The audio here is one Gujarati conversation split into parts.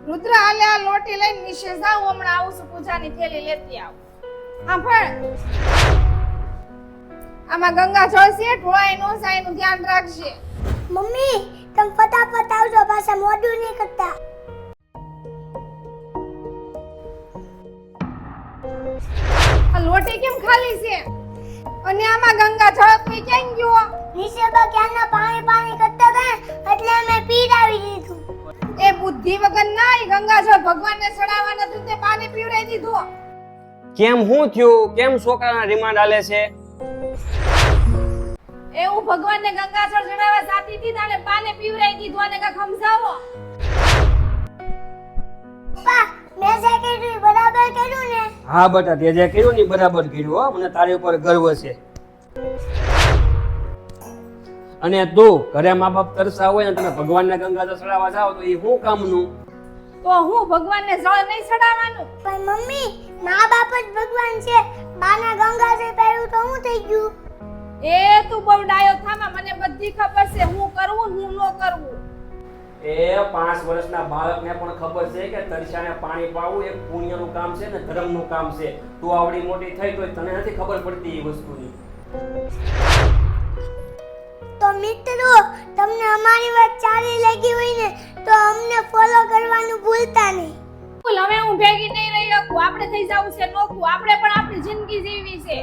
રુદ્ર હાલે આ લોટી લઈને નીચે જાવ, હમણાં આવું છું, પૂજાની થેલી લેતી આવ. હા પણ આમાં ગંગા જળ છે, ઢોળાઈ નો જાય એનું ધ્યાન રાખજે. મમ્મી તમે ફટાફટ આવજો, પાછા મોડું નહીં કરતા. આ લોટી કેમ ખાલી છે? અને આમાં ગંગા જળ તો ક્યાં ગયો? નીચે તો ક્યાંના પાણી પાણી કરતા હતા એટલે મેં પીડાવી દીધું. એ બુદ્ધિ વગર ના, ઈ ગંગા જળ ભગવાનને ચડાવવાના હતું તે પાણી પીવડાવી દીધું. કેમ હું થયું? કેમ છોકરાના રિમાન્ડ આલે છે? એવું ભગવાનને ગંગા જળ ચડાવવા જાતી હતી તાણે પાણી પીવડાવી દીધું, અને કાક સમજાવો. પપ્પા મેં જે કર્યું એ બરાબર કર્યું ને? હા બેટા, તે જે કર્યું ને બરાબર કર્યું હો, મને તારી ઉપર ગર્વ છે. અને તું ઘરે મા બાપ તરસા હોય ને તમે ભગવાનને ગંગા જળ ચડાવવા જાવ તો એ શું કામનું? તો હું ભગવાનને જળ નહીં ચડાવવાનું? પણ મમ્મી મા બાપ જ ભગવાન છે, બાના ગંગાજળ પહેર્યું તો હું થઈ ગયું? એ તું બહુ ડાયો થામા, મને બધી ખબર છે હું કરવું ને હું ન કરવું. એ 5 વર્ષના બાળકને પણ ખબર છે કે તરસાને પાણી પાવું એ પુણ્યનું કામ છે ને ધર્મનું કામ છે. તું આવડી મોટી થઈ તો તને નથી ખબર પડતી એ વસ્તુની. તો મિત્રો તમને અમારી વાત સારી લાગી હોય ને તો અમને ફોલો કરવાનું ભૂલતા નહીં. બોલ, હવે હું ભેગી નહીં રહી શકું, આપણે થઈ જાવું છે નોખું, આપણે પણ આપણી જિંદગી જીવવી છે.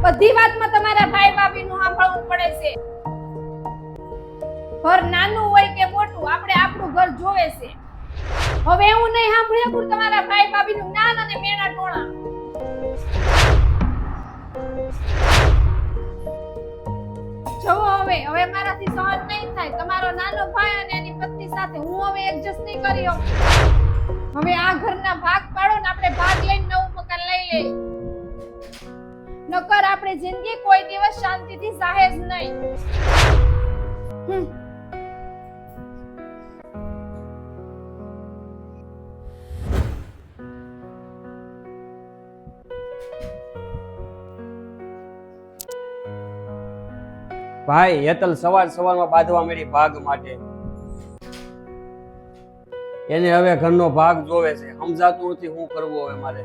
બધી વાતમાં તમારા ભાઈ ભાભીનું સાંભળવું પડે છે. ઘર નાનું હોય કે મોટું, આપણે આપણું ઘર જોવે છે. હવે હું નહીં સાંભળી શકું તમારા ભાઈ ભાભીનું જ્ઞાન અને મેણા ટોણા. જોવો હવે મારાથી સહન નહીં થાય. તમારો નાનો ભાઈ અને એની પત્ની સાથે હું હવે એડજસ્ટ નહીં કરી શકું. હવે આ ઘરના ભાગ પાડો ને આપણે ભાગ લઈને નવું મકાન લઈ લઈએ. નકર આપણે જિંદગી કોઈ દિવસ શાંતિથી જાહે જ નહીં. ભાઈ હેતલ સવારમાં બાંધવા મળી ભાગ માટે. એને હવે ઘરનો ભાગ જોવે છે, સમજાતું નથી શું કરવું હવે મારે.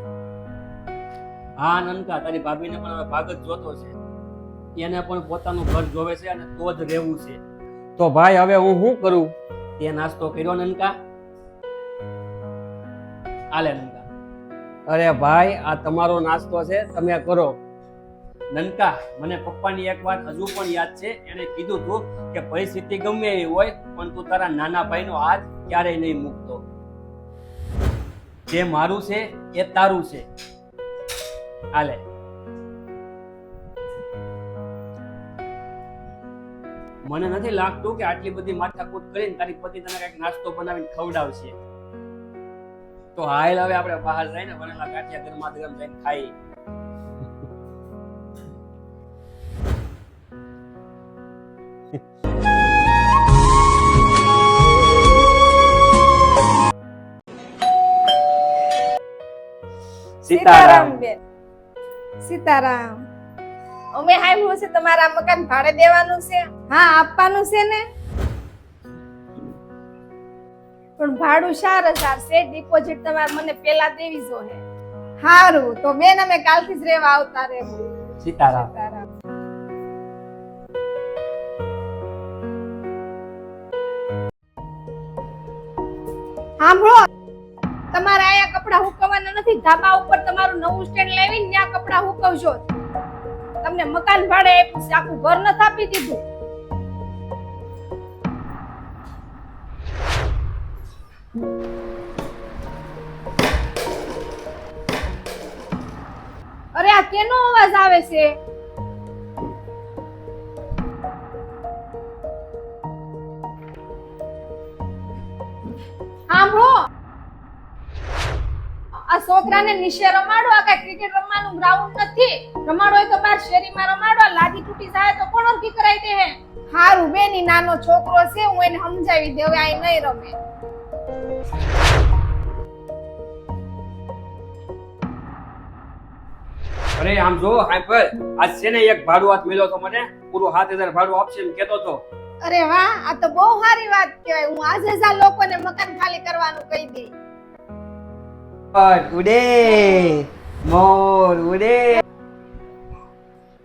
હા નનકા, તારી ભાભીને પણ હવે ભાગ જ જોતો છે. એને પણ પોતાનું ઘર જોવે છે અને તો જ રહેવું છે. તો ભાઈ હવે હું શું કરું? તે નાસ્તો કર્યો નનકા? આલે નનકા. અરે ભાઈ આ તમારો નાસ્તો છે, તમે કરો. નનકા, મને પપ્પાની એક વાત હજુ પણ યાદ છે. એને કીધું તું કે પરિસ્થિતિ ગમે એવી હોય પણ તું તારા નાના ભાઈનો હાથ ક્યારેય નહીં મૂકતો. જે મારું છે એ તારું છે. હાલે. મને નથી લાગતું કે આટલી બધી માથાકૂટ કરીને તારી પતિ તને કઈક નાસ્તો બનાવીને ખવડાવશે. તો હાલ હવે આપણે બહાર જઈને બનેલા ગાંઠિયા ગરમા ગરમ જઈને ખાઈ. સીતારામ બેન. સીતારામ. અમે સાંભળ્યું છે તમારા મકાન ભાડે દેવાનું છે? હા, આપવાનું છે ને. પણ ભાડું 4000 છે, ડિપોઝિટ તમારે મને પહેલા દેવી જોઈએ. સારું, તો બેન અમે કાલથી જ રહેવા આવતા રહેવું. સીતારામ. સીતારામ. સાંભળો, તમારે આયા કપડા હુકવવાના નથી. ધાબા ઉપર તમારું નવું સ્ટેન્ડ લાવીને ત્યાં કપડા હુકવજો. તમને મકાન ભાડે આપ્યું છે, આખું ઘર નથી આપી દીધું. અરે આ કેનો અવાજ આવે છે? સાંભળો, આ છોકરાને નીચે રમાડો. આ કઈ ક્રિકેટ રમવાનું ગ્રાઉન્ડ નથી. રમાડો હોય તો બાર શેરીમાં રમાડો. લાદી તૂટી જાય તો કોણ ઓળખી કરાઈ દે હે? હારું બેન, ઈ નાનો છોકરો છે, હું એને સમજાવી દે, હવે આ નહીં રમે. અરે આમ જો હાઈપર, આજ છે ને એક ભાડું હાથ મળ્યો તો મને પૂરું 7000 ભાડું આપશે એમ કેતો તો. અરે વાહ, આ તો બહુ સારી વાત કહેવાય. હું આજે જ આ લોકોને મકાન ખાલી કરવાનું કહી દઈ. ઉડે મોર ઉડે.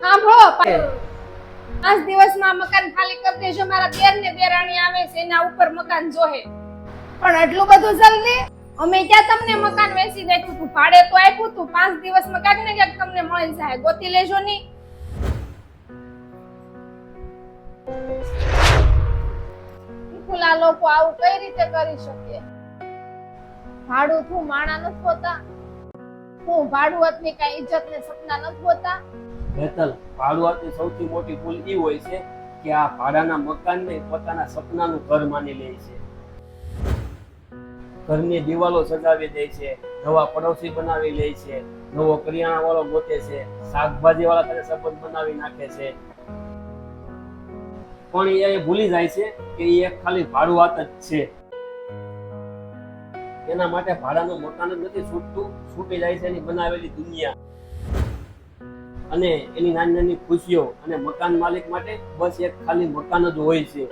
સાંભળો, 5 દિવસમાં મકાન ખાલી કરી દેજો. મારા દેર ને દેરાણી આવે છે, એના ઉપર મકાન જોહે. પણ આટલું બધું જલ્દી? અમે ક્યાં તમને મકાન વેચી નાખ્યું હતું? ભાડે તો આપ્યું હતું. 5 દિવસમાં ક્યાંક ને ક્યાંક તમને મળી જાય. ગોતી લેજો ની. આ લોકો આવું કઈ રીતે કરી શકે? ભાડું થું માણા નથી હોતા? હું ભાડુઆતની કઈ ઇજ્જત ને સપના નથી હોતા? હેતલ, ભાડુઆતની સૌથી મોટી ભૂલ એ હોય છે કે આ ભાડાના મકાનને પોતાના સપનાનું ઘર માની લે છે. ઘરની દિવાલો સજાવી દે છે, નવા પડોશી બનાવી લે છે, નવો કરિયાણા વાળો ગોતે છે, શાકભાજી વાળા સાથે સંબંધ બનાવી નાખે છે. પણ એ ભૂલી જાય છે કે એ એક ખાલી ભાડુઆત જ છે. એના માટે ભાડાનું મકાન જ નથી છૂટતું, છૂટી જાય છે એની બનાવેલી દુનિયા અને એની નાની નાની ખુશીઓ. અને મકાન માલિક માટે બસ એક ખાલી મકાન જ હોય છે.